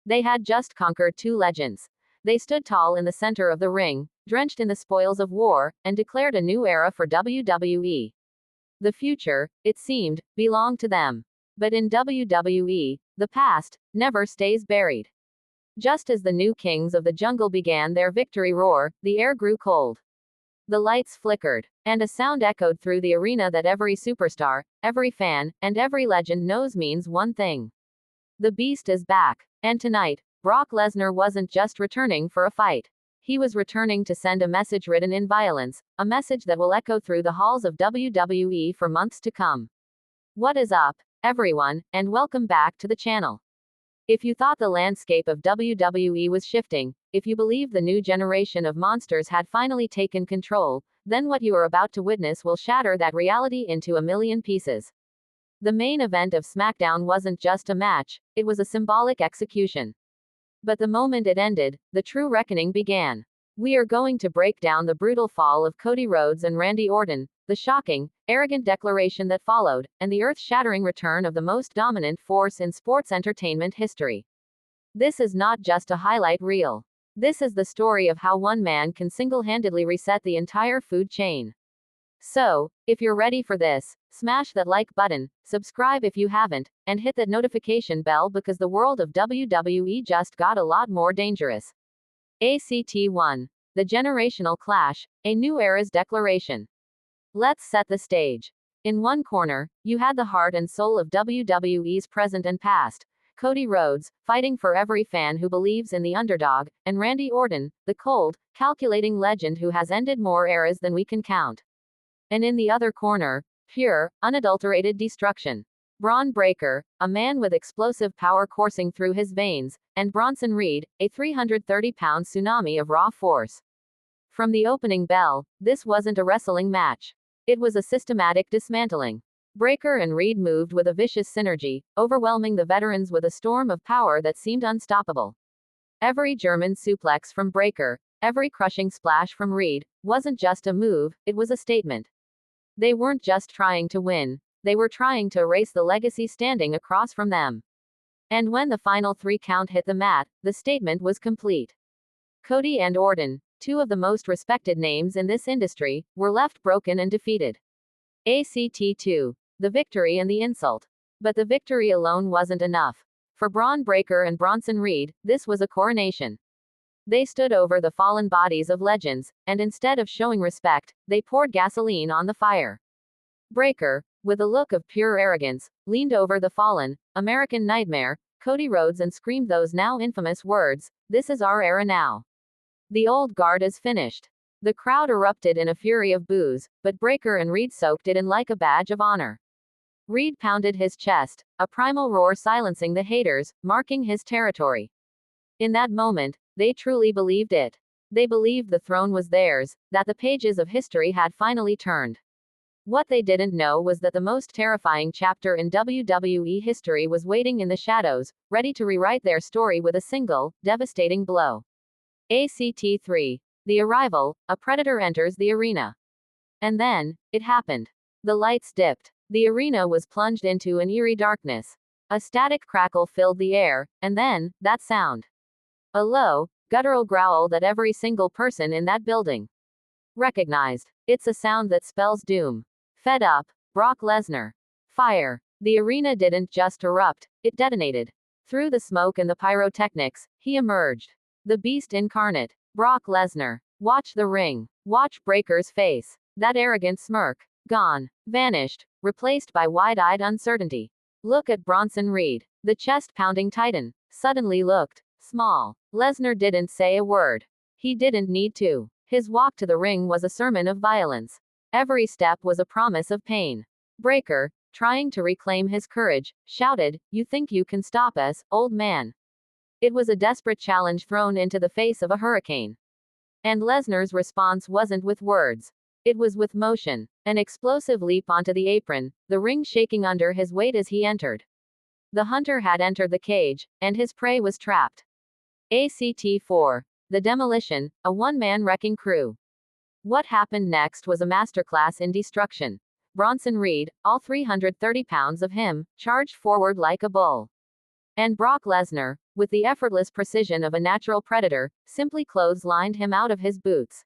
They had just conquered two legends. They stood tall in the center of the ring, drenched in the spoils of war, and declared a new era for WWE. The future, it seemed, belonged to them. But in WWE, the past never stays buried. Just as the new kings of the jungle began their victory roar, the air grew cold. The lights flickered, and a sound echoed through the arena that every superstar, every fan, and every legend knows means one thing. The beast is back. And tonight, Brock Lesnar wasn't just returning for a fight. He was returning to send a message written in violence, a message that will echo through the halls of WWE for months to come. What is up, everyone, and welcome back to the channel. If you thought the landscape of WWE was shifting, if you believe the new generation of monsters had finally taken control, then what you are about to witness will shatter that reality into a million pieces. The main event of SmackDown wasn't just a match, it was a symbolic execution. But the moment it ended, the true reckoning began. We are going to break down the brutal fall of Cody Rhodes and Randy Orton, the shocking, arrogant declaration that followed, and the earth-shattering return of the most dominant force in sports entertainment history. This is not just a highlight reel. This is the story of how one man can single-handedly reset the entire food chain. So, if you're ready for this, smash that like button, subscribe if you haven't, and hit that notification bell because the world of WWE just got a lot more dangerous. Act 1. The Generational Clash, a New Era's Declaration. Let's set the stage. In one corner, you had the heart and soul of WWE's present and past, Cody Rhodes, fighting for every fan who believes in the underdog, and Randy Orton, the cold, calculating legend who has ended more eras than we can count. And in the other corner, pure, unadulterated destruction. Braun Breaker, a man with explosive power coursing through his veins, and Bronson Reed, a 330-pound tsunami of raw force. From the opening bell, this wasn't a wrestling match. It was a systematic dismantling. Breaker and Reed moved with a vicious synergy, overwhelming the veterans with a storm of power that seemed unstoppable. Every German suplex from Breaker, every crushing splash from Reed, wasn't just a move, it was a statement. They weren't just trying to win, they were trying to erase the legacy standing across from them. And when the final 3 count hit the mat, the statement was complete. Cody and Orton, two of the most respected names in this industry, were left broken and defeated. Act 2. The victory and the insult. But the victory alone wasn't enough. For Braun Breaker and Bronson Reed, this was a coronation. They stood over the fallen bodies of legends, and instead of showing respect, they poured gasoline on the fire. Breaker, with a look of pure arrogance, leaned over the fallen, American nightmare, Cody Rhodes and screamed those now infamous words, "This is our era now. The old guard is finished." The crowd erupted in a fury of boos, but Breaker and Reed soaked it in like a badge of honor. Reed pounded his chest, a primal roar silencing the haters, marking his territory. In that moment, they truly believed it. They believed the throne was theirs, that the pages of history had finally turned. What they didn't know was that the most terrifying chapter in WWE history was waiting in the shadows, ready to rewrite their story with a single, devastating blow. Act 3. The Arrival, a Predator enters the arena. And then, it happened. The lights dipped. The arena was plunged into an eerie darkness. A static crackle filled the air, and then, that sound. A low, guttural growl that every single person in that building recognized. It's a sound that spells doom. Fed up, Brock Lesnar. Fire. The arena didn't just erupt, it detonated. Through the smoke and the pyrotechnics, he emerged. The beast incarnate. Brock Lesnar. Watch the ring. Watch Breaker's face. That arrogant smirk. Gone. Vanished. Replaced by wide-eyed uncertainty. Look at Bronson Reed. The chest-pounding titan. Suddenly looked small. Lesnar didn't say a word. He didn't need to. His walk to the ring was a sermon of violence. Every step was a promise of pain. Breaker, trying to reclaim his courage, shouted, "You think you can stop us, old man?" It was a desperate challenge thrown into the face of a hurricane. And Lesnar's response wasn't with words. It was with motion. An explosive leap onto the apron, the ring shaking under his weight as he entered. The hunter had entered the cage, and his prey was trapped. Act 4. The Demolition, a one-man wrecking crew. What happened next was a masterclass in destruction. Bronson Reed, all 330 pounds of him, charged forward like a bull. And Brock Lesnar, with the effortless precision of a natural predator, simply clotheslined him out of his boots.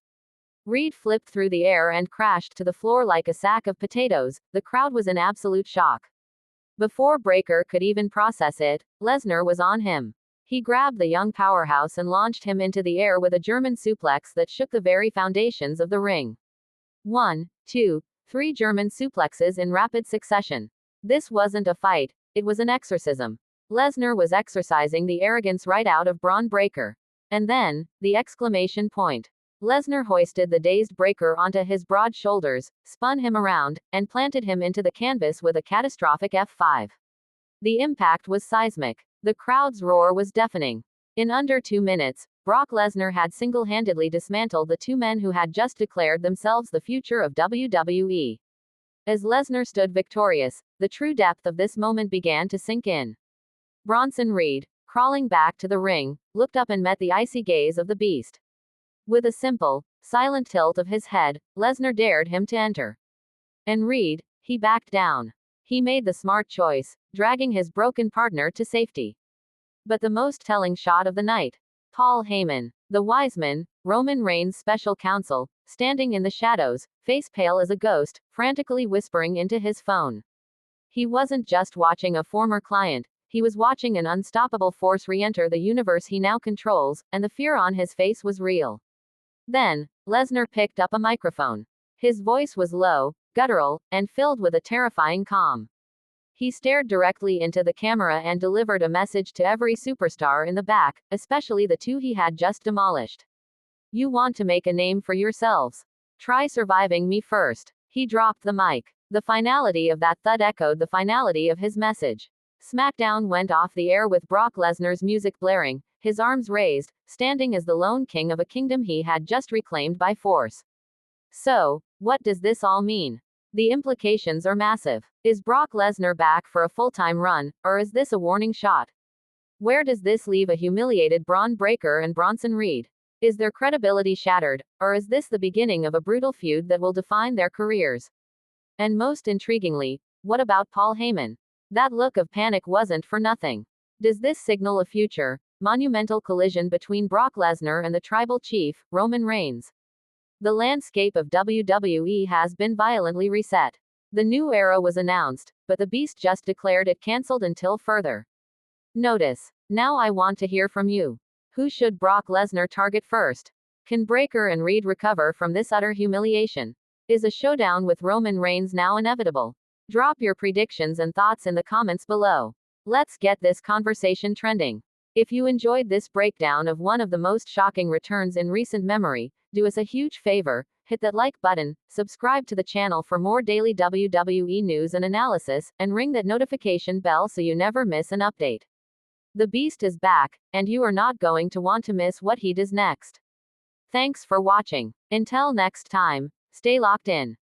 Reed flipped through the air and crashed to the floor like a sack of potatoes. The crowd was in absolute shock. Before Breakker could even process it, Lesnar was on him. He grabbed the young powerhouse and launched him into the air with a German suplex that shook the very foundations of the ring. 1, 2, 3 German suplexes in rapid succession. This wasn't a fight, it was an exorcism. Lesnar was exorcising the arrogance right out of Braun Breakker. And then, the exclamation point. Lesnar hoisted the dazed Breakker onto his broad shoulders, spun him around, and planted him into the canvas with a catastrophic F5. The impact was seismic. The crowd's roar was deafening. In under 2 minutes, Brock Lesnar had single-handedly dismantled the two men who had just declared themselves the future of WWE. As Lesnar stood victorious, the true depth of this moment began to sink in. Bronson Reed, crawling back to the ring, looked up and met the icy gaze of the beast. With a simple, silent tilt of his head, Lesnar dared him to enter. And Reed, he backed down. He made the smart choice, dragging his broken partner to safety. But the most telling shot of the night. Paul Heyman, the Wiseman, Roman Reigns' special counsel, standing in the shadows, face pale as a ghost, frantically whispering into his phone. He wasn't just watching a former client, he was watching an unstoppable force re-enter the universe he now controls, and the fear on his face was real. Then, Lesnar picked up a microphone. His voice was low, guttural, and filled with a terrifying calm. He stared directly into the camera and delivered a message to every superstar in the back, especially the two he had just demolished. You want to make a name for yourselves? Try surviving me first. He dropped the mic. The finality of that thud echoed the finality of his message. SmackDown went off the air with Brock Lesnar's music blaring, his arms raised, standing as the lone king of a kingdom he had just reclaimed by force. So, what does this all mean? The implications are massive. Is Brock Lesnar back for a full-time run, or is this a warning shot? Where does this leave a humiliated Braun Breakker and Bronson Reed? Is their credibility shattered, or is this the beginning of a brutal feud that will define their careers? And most intriguingly, what about Paul Heyman? That look of panic wasn't for nothing. Does this signal a future, monumental collision between Brock Lesnar and the tribal chief, Roman Reigns? The landscape of WWE has been violently reset. The new era was announced, but the Beast just declared it cancelled until further notice. Now I want to hear from you. Who should Brock Lesnar target first? Can Breakker and Reed recover from this utter humiliation? Is a showdown with Roman Reigns now inevitable? Drop your predictions and thoughts in the comments below. Let's get this conversation trending. If you enjoyed this breakdown of one of the most shocking returns in recent memory, do us a huge favor, hit that like button, subscribe to the channel for more daily WWE news and analysis, and ring that notification bell so you never miss an update. The Beast is back, and you are not going to want to miss what he does next. Thanks for watching. Until next time, stay locked in.